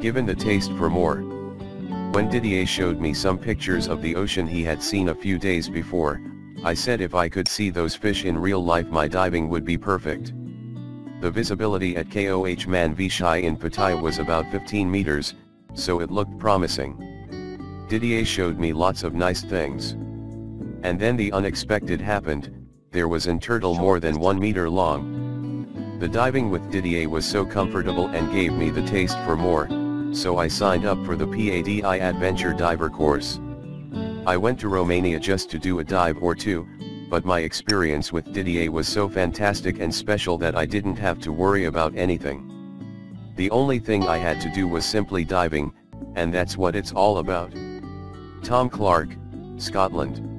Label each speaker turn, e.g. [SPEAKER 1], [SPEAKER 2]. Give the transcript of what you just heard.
[SPEAKER 1] given the taste for more. When Didier showed me some pictures of the ocean he had seen a few days before, I said if I could see those fish in real life my diving would be perfect. The visibility at Koh Man Vichai in Pattaya was about 15 meters, so it looked promising. Didier showed me lots of nice things. And then the unexpected happened. There was an turtle more than 1 meter long. The diving with Didier was so comfortable and gave me the taste for more, so I signed up for the PADI Adventure Diver course. I went to Romania just to do a dive or two, but my experience with Didier was so fantastic and special that I didn't have to worry about anything. The only thing I had to do was simply diving, and that's what it's all about. Tom Clark, Scotland.